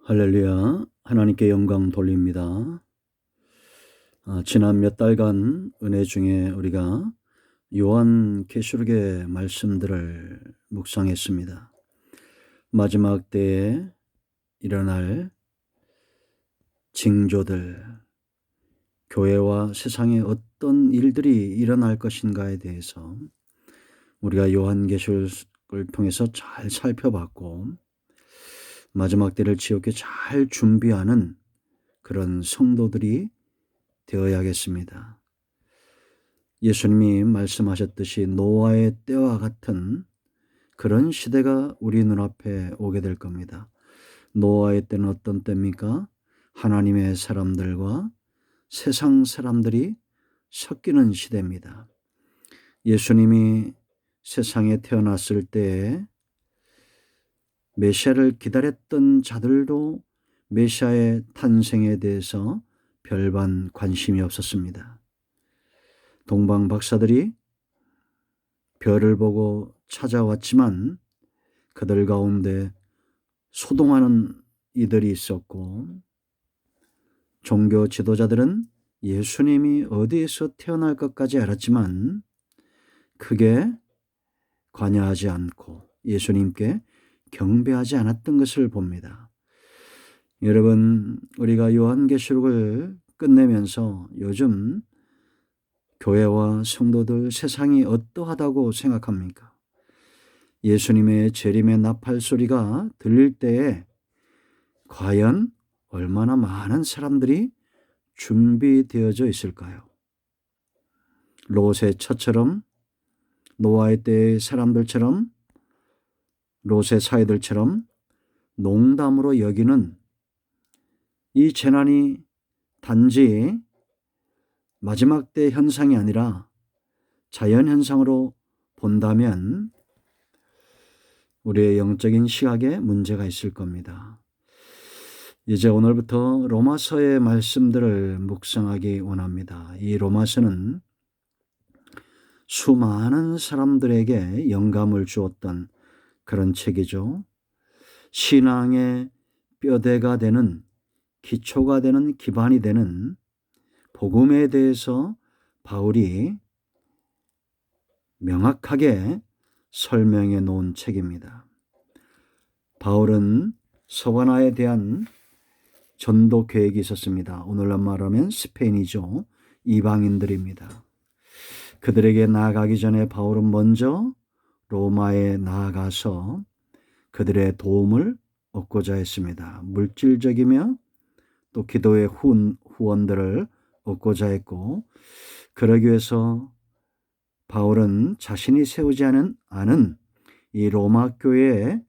할렐루야. 하나님께 영광 돌립니다. 지난 몇 달간 은혜 중에 우리가 요한계시록의 말씀들을 묵상했습니다. 마지막 때에 일어날 징조들, 교회와 세상에 어떤 일들이 일어날 것인가에 대해서 우리가 요한계시록을 통해서 잘 살펴봤고, 마지막 때를 지옥에 잘 준비하는 그런 성도들이 되어야겠습니다. 예수님이 말씀하셨듯이 노아의 때와 같은 그런 시대가 우리 눈앞에 오게 될 겁니다. 노아의 때는 어떤 때입니까? 하나님의 사람들과 세상 사람들이 섞이는 시대입니다. 예수님이 세상에 태어났을 때에 메시아를 기다렸던 자들도 메시아의 탄생에 대해서 별반 관심이 없었습니다. 동방 박사들이 별을 보고 찾아왔지만 그들 가운데 소동하는 이들이 있었고, 종교 지도자들은 예수님이 어디에서 태어날 것까지 알았지만 크게 관여하지 않고 예수님께 경배하지 않았던 것을 봅니다. 여러분, 우리가 요한계시록을 끝내면서 요즘 교회와 성도들, 세상이 어떠하다고 생각합니까? 예수님의 재림의 나팔 소리가 들릴 때에 과연 얼마나 많은 사람들이 준비되어져 있을까요? 롯의 처처럼, 노아의 때의 사람들처럼, 롯의 사이들처럼 농담으로 여기는 이 재난이 단지 마지막 때 현상이 아니라 자연현상으로 본다면 우리의 영적인 시각에 문제가 있을 겁니다. 이제 오늘부터 로마서의 말씀들을 묵상하기 원합니다. 이 로마서는 수많은 사람들에게 영감을 주었던 그런 책이죠. 신앙의 뼈대가 되는, 기초가 되는, 기반이 되는 복음에 대해서 바울이 명확하게 설명해 놓은 책입니다. 바울은 서바나에 대한 전도 계획이 있었습니다. 오늘날 말하면 스페인이죠. 이방인들입니다. 그들에게 나아가기 전에 바울은 먼저 로마에 나아가서 그들의 도움을 얻고자 했습니다. 물질적이며 또 기도의 후원들을 얻고자 했고, 그러기 위해서 바울은 자신이 세우지 않은 이 로마 교회에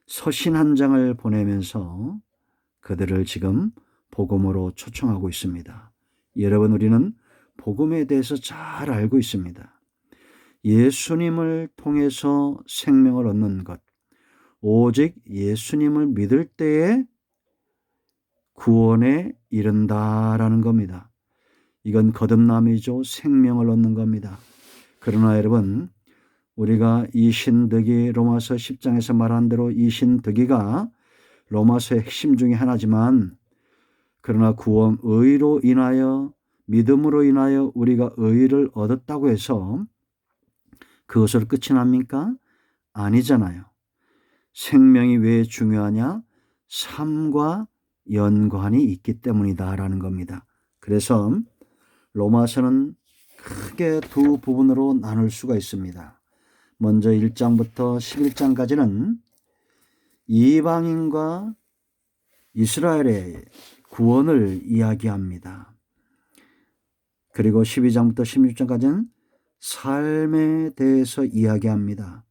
서신 한 장을 보내면서 그들을 지금 복음으로 초청하고 있습니다. 여러분, 우리는 복음에 대해서 잘 알고 있습니다. 예수님을 통해서 생명을 얻는 것, 오직 예수님을 믿을 때에 구원에 이른다라는 겁니다. 이건 거듭남이죠. 생명을 얻는 겁니다. 그러나 여러분, 우리가 이 신득이 로마서 10장에서 말한 대로 이 신득이가 로마서의 핵심 중에 하나지만, 그러나 구원, 의로 인하여, 믿음으로 인하여 우리가 의를 얻었다고 해서 그것으로 끝이 납니까? 아니잖아요. 생명이 왜 중요하냐? 삶과 연관이 있기 때문이다라는 겁니다. 그래서 로마서는 크게 두 부분으로 나눌 수가 있습니다. 먼저 1장부터 11장까지는 이방인과 이스라엘의 구원을 이야기합니다. 그리고 12장부터 16장까지는 삶에 대해서 이야기합니다.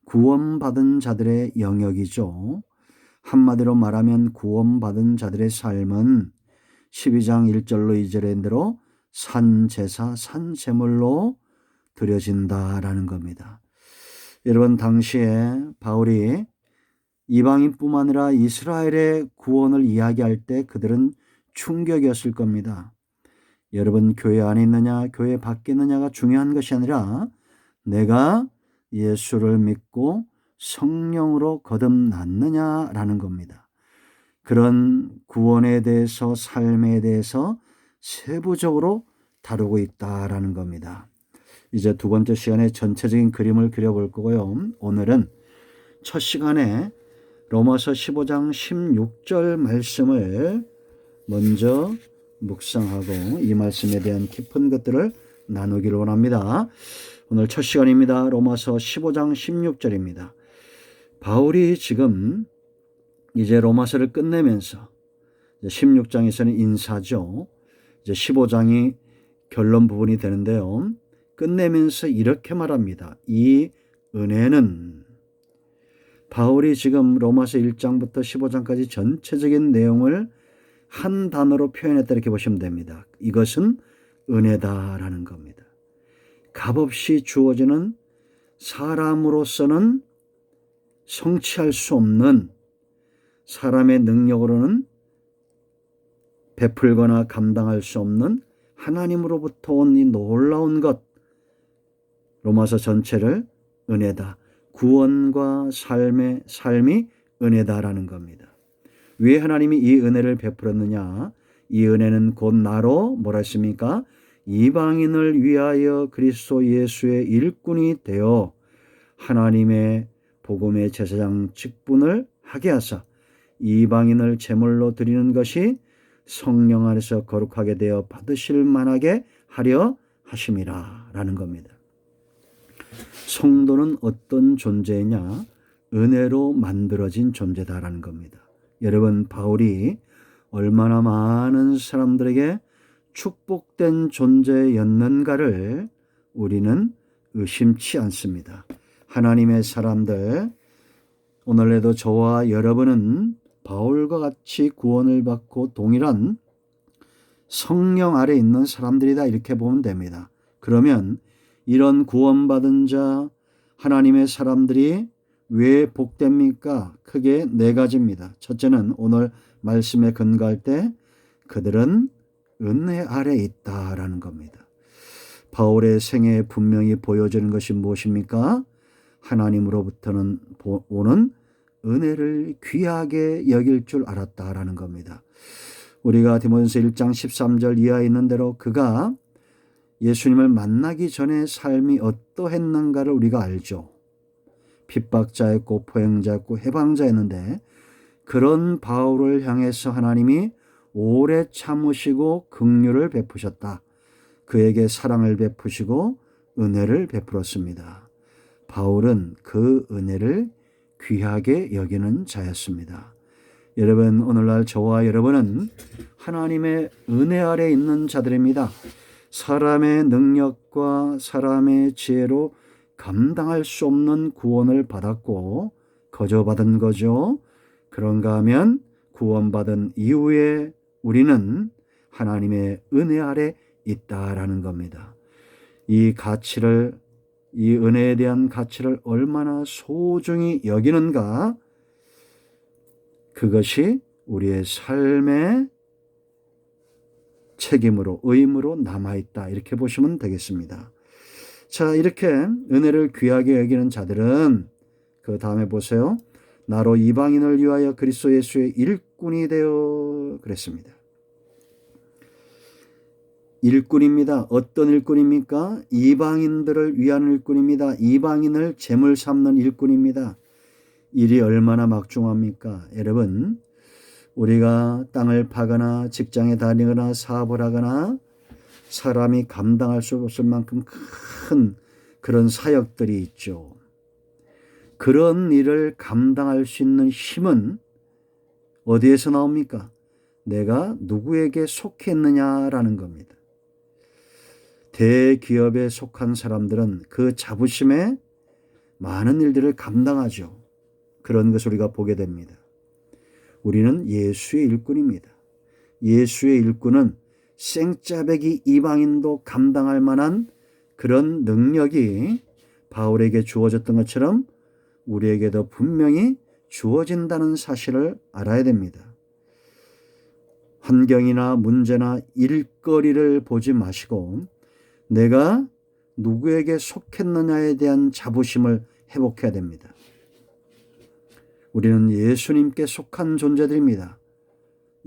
구원받은 자들의 영역이죠. 한마디로 말하면 구원받은 자들의 삶은 12장 1절로 2절의 대로 산제사, 산제물로 드려진다라는 겁니다. 여러분, 당시에 바울이 이방인뿐만 아니라 이스라엘의 구원을 이야기할 때 그들은 충격이었을 겁니다. 여러분, 교회 안에 있느냐 교회 밖에 있느냐가 중요한 것이 아니라 내가 예수를 믿고 성령으로 거듭났느냐라는 겁니다. 그런 구원에 대해서 삶에 대해서 세부적으로 다루고 있다라는 겁니다. 이제 두 번째 시간에 전체적인 그림을 그려볼 거고요. 오늘은 첫 시간에 로마서 15장 16절 말씀을 먼저 묵상하고 이 말씀에 대한 깊은 것들을 나누기를 원합니다. 오늘 첫 시간입니다. 로마서 15장 16절입니다. 바울이 지금 이제 로마서를 끝내면서 16장에서는 인사죠. 이제 15장이 결론 부분이 되는데요. 끝내면서 이렇게 말합니다. 이 은혜는, 바울이 지금 로마서 1장부터 15장까지 전체적인 내용을 한 단어로 표현했다 이렇게 보시면 됩니다. 이것은 은혜다라는 겁니다. 값없이 주어지는, 사람으로서는 성취할 수 없는, 사람의 능력으로는 베풀거나 감당할 수 없는 하나님으로부터 온 이 놀라운 것, 로마서 전체를 은혜다, 구원과 삶이 은혜다라는 겁니다. 왜 하나님이 이 은혜를 베풀었느냐? 이 은혜는 곧 나로 뭐라 했습니까? 이방인을 위하여 그리스도 예수의 일꾼이 되어 하나님의 복음의 제사장 직분을 하게 하사 이방인을 제물로 드리는 것이 성령 안에서 거룩하게 되어 받으실 만하게 하려 하심이라 라는 겁니다. 성도는 어떤 존재냐? 은혜로 만들어진 존재다라는 겁니다. 여러분, 바울이 얼마나 많은 사람들에게 축복된 존재였는가를 우리는 의심치 않습니다. 하나님의 사람들, 오늘에도 저와 여러분은 바울과 같이 구원을 받고 동일한 성령 아래 있는 사람들이다 이렇게 보면 됩니다. 그러면 이런 구원받은 자, 하나님의 사람들이 왜 복됩니까? 크게 네 가지입니다. 첫째는 오늘 말씀에 근거할 때 그들은 은혜 아래 있다라는 겁니다. 바울의 생애에 분명히 보여지는 것이 무엇입니까? 하나님으로부터는 오는 은혜를 귀하게 여길 줄 알았다라는 겁니다. 우리가 디모데전서 1장 13절 이하에 있는 대로 그가 예수님을 만나기 전에 삶이 어떠했는가를 우리가 알죠. 핍박자였고 포행자였고 해방자였는데 그런 바울을 향해서 하나님이 오래 참으시고 긍휼을 베푸셨다. 그에게 사랑을 베푸시고 은혜를 베풀었습니다. 바울은 그 은혜를 귀하게 여기는 자였습니다. 여러분, 오늘날 저와 여러분은 하나님의 은혜 아래 있는 자들입니다. 사람의 능력과 사람의 지혜로 감당할 수 없는 구원을 받았고 거저받은 거죠. 그런가 하면 구원받은 이후에 우리는 하나님의 은혜 아래 있다라는 겁니다. 이 가치를, 이 은혜에 대한 가치를 얼마나 소중히 여기는가, 그것이 우리의 삶의 책임으로, 의무로 남아있다 이렇게 보시면 되겠습니다. 자, 이렇게 은혜를 귀하게 여기는 자들은 그 다음에 보세요. 나로 이방인을 위하여 그리스도 예수의 일꾼이 되어 그랬습니다. 일꾼입니다. 어떤 일꾼입니까? 이방인들을 위한 일꾼입니다. 이방인을 제물 삼는 일꾼입니다. 일이 얼마나 막중합니까? 여러분, 우리가 땅을 파거나 직장에 다니거나 사업을 하거나 사람이 감당할 수 없을 만큼 큰 그런 사역들이 있죠. 그런 일을 감당할 수 있는 힘은 어디에서 나옵니까? 내가 누구에게 속했느냐라는 겁니다. 대기업에 속한 사람들은 그 자부심에 많은 일들을 감당하죠. 그런 것을 우리가 보게 됩니다. 우리는 예수의 일꾼입니다. 예수의 일꾼은 생짜배기 이방인도 감당할 만한 그런 능력이 바울에게 주어졌던 것처럼 우리에게도 분명히 주어진다는 사실을 알아야 됩니다. 환경이나 문제나 일거리를 보지 마시고 내가 누구에게 속했느냐에 대한 자부심을 회복해야 됩니다. 우리는 예수님께 속한 존재들입니다.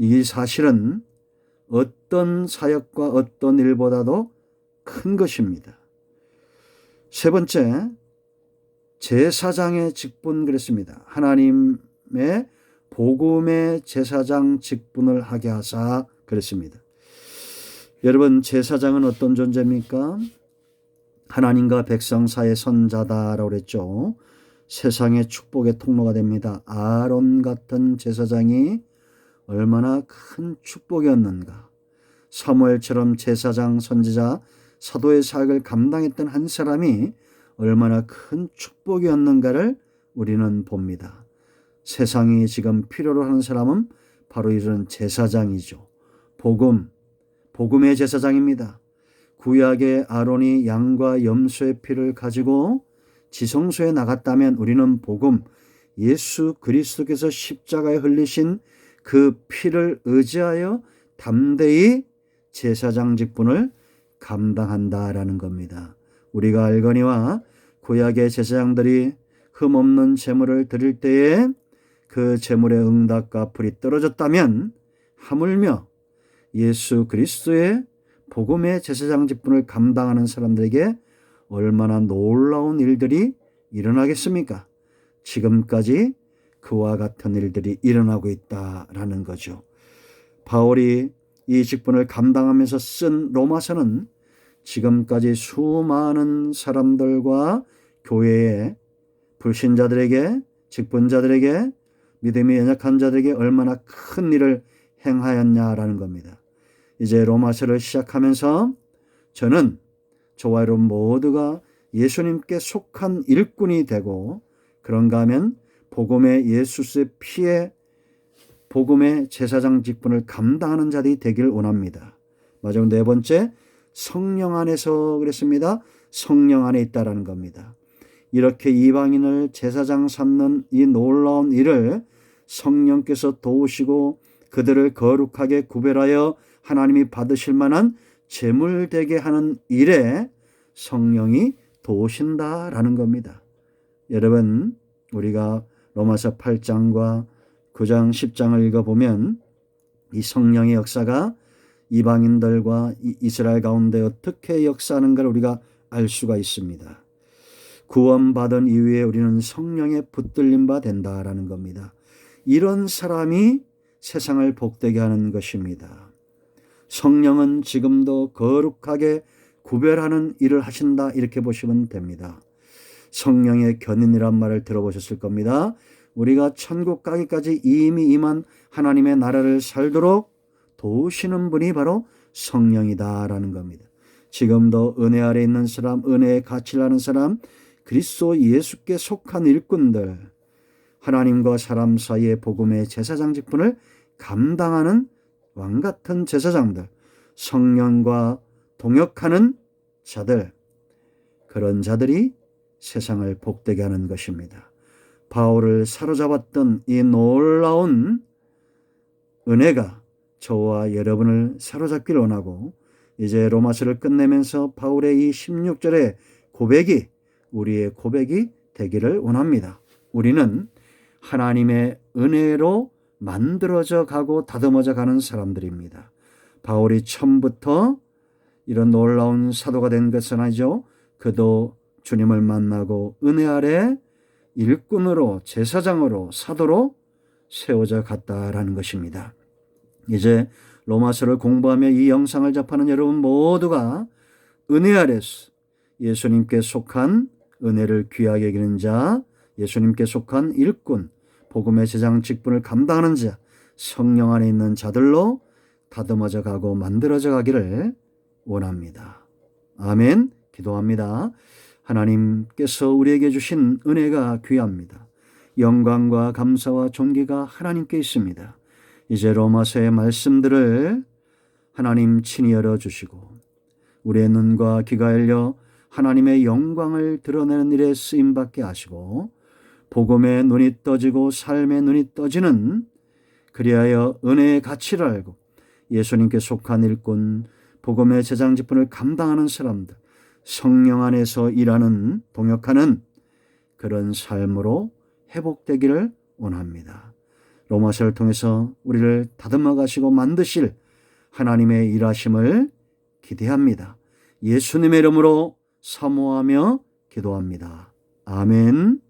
이 사실은 어떤 사역과 어떤 일보다도 큰 것입니다. 세 번째, 제사장의 직분 그랬습니다. 하나님의 복음의 제사장 직분을 하게 하사 그랬습니다. 여러분, 제사장은 어떤 존재입니까? 하나님과 백성 사이의 선자다라고 그랬죠. 세상의 축복의 통로가 됩니다. 아론 같은 제사장이 얼마나 큰 축복이었는가. 사무엘처럼 제사장, 선지자, 사도의 사역을 감당했던 한 사람이 얼마나 큰 축복이었는가를 우리는 봅니다. 세상이 지금 필요로 하는 사람은 바로 이런 제사장이죠. 복음의 제사장입니다. 구약의 아론이 양과 염소의 피를 가지고 지성소에 나갔다면 우리는 복음, 예수 그리스도께서 십자가에 흘리신 그 피를 의지하여 담대히 제사장 직분을 감당한다라는 겁니다. 우리가 알거니와 구약의 제사장들이 흠없는 제물을 드릴 때에 그 제물의 응답과 불이 떨어졌다면 하물며 예수 그리스도의 복음의 제사장 직분을 감당하는 사람들에게 얼마나 놀라운 일들이 일어나겠습니까? 지금까지 그와 같은 일들이 일어나고 있다라는 거죠. 바울이 이 직분을 감당하면서 쓴 로마서는 지금까지 수많은 사람들과 교회의 불신자들에게, 직분자들에게, 믿음이 연약한 자들에게 얼마나 큰 일을 행하였냐라는 겁니다. 이제 로마서를 시작하면서 저와 여러분 모두가 예수님께 속한 일꾼이 되고, 그런가 하면 복음의 예수의 피에 복음의 제사장 직분을 감당하는 자들이 되길 원합니다. 마지막 네 번째, 성령 안에서 그랬습니다. 성령 안에 있다라는 겁니다. 이렇게 이방인을 제사장 삼는 이 놀라운 일을 성령께서 도우시고 그들을 거룩하게 구별하여 하나님이 받으실 만한 제물 되게 하는 일에 성령이 도우신다라는 겁니다. 여러분, 우리가 로마서 8장과 9장 10장을 읽어보면 이 성령의 역사가 이방인들과 이스라엘 가운데 어떻게 역사하는가를 우리가 알 수가 있습니다. 구원받은 이후에 우리는 성령에 붙들림 바 된다라는 겁니다. 이런 사람이 세상을 복되게 하는 것입니다. 성령은 지금도 거룩하게 구별하는 일을 하신다, 이렇게 보시면 됩니다. 성령의 견인이란 말을 들어보셨을 겁니다. 우리가 천국 가기까지 이미 임한 하나님의 나라를 살도록 도우시는 분이 바로 성령이다라는 겁니다. 지금도 은혜 아래 있는 사람, 은혜의 가치를 아는 사람, 그리스도 예수께 속한 일꾼들, 하나님과 사람 사이의 복음의 제사장 직분을 감당하는 왕같은 제사장들, 성령과 동역하는 자들, 그런 자들이 세상을 복되게 하는 것입니다. 바울을 사로잡았던 이 놀라운 은혜가 저와 여러분을 사로잡기를 원하고, 이제 로마서를 끝내면서 바울의 이 16절의 고백이 우리의 고백이 되기를 원합니다. 우리는 하나님의 은혜로 만들어져 가고 다듬어져 가는 사람들입니다. 바울이 처음부터 이런 놀라운 사도가 된 것은 아니죠. 그도 주님을 만나고 은혜 아래 일꾼으로, 제사장으로, 사도로 세워져 갔다라는 것입니다. 이제 로마서를 공부하며 이 영상을 접하는 여러분 모두가 은혜 아래서 예수님께 속한, 은혜를 귀하게 여기는 자, 예수님께 속한 일꾼, 복음의 제사장 직분을 감당하는 자, 성령 안에 있는 자들로 다듬어져 가고 만들어져 가기를 원합니다. 아멘. 기도합니다. 하나님께서 우리에게 주신 은혜가 귀합니다. 영광과 감사와 존귀가 하나님께 있습니다. 이제 로마서의 말씀들을 하나님 친히 열어주시고 우리의 눈과 귀가 열려 하나님의 영광을 드러내는 일에 쓰임받게 하시고, 복음의 눈이 떠지고 삶의 눈이 떠지는, 그리하여 은혜의 가치를 알고 예수님께 속한 일꾼, 복음의 제사장 직분을 감당하는 사람들, 성령 안에서 일하는, 동역하는 그런 삶으로 회복되기를 원합니다. 로마서를 통해서 우리를 다듬어 가시고 만드실 하나님의 일하심을 기대합니다. 예수님의 이름으로 사모하며 기도합니다. 아멘.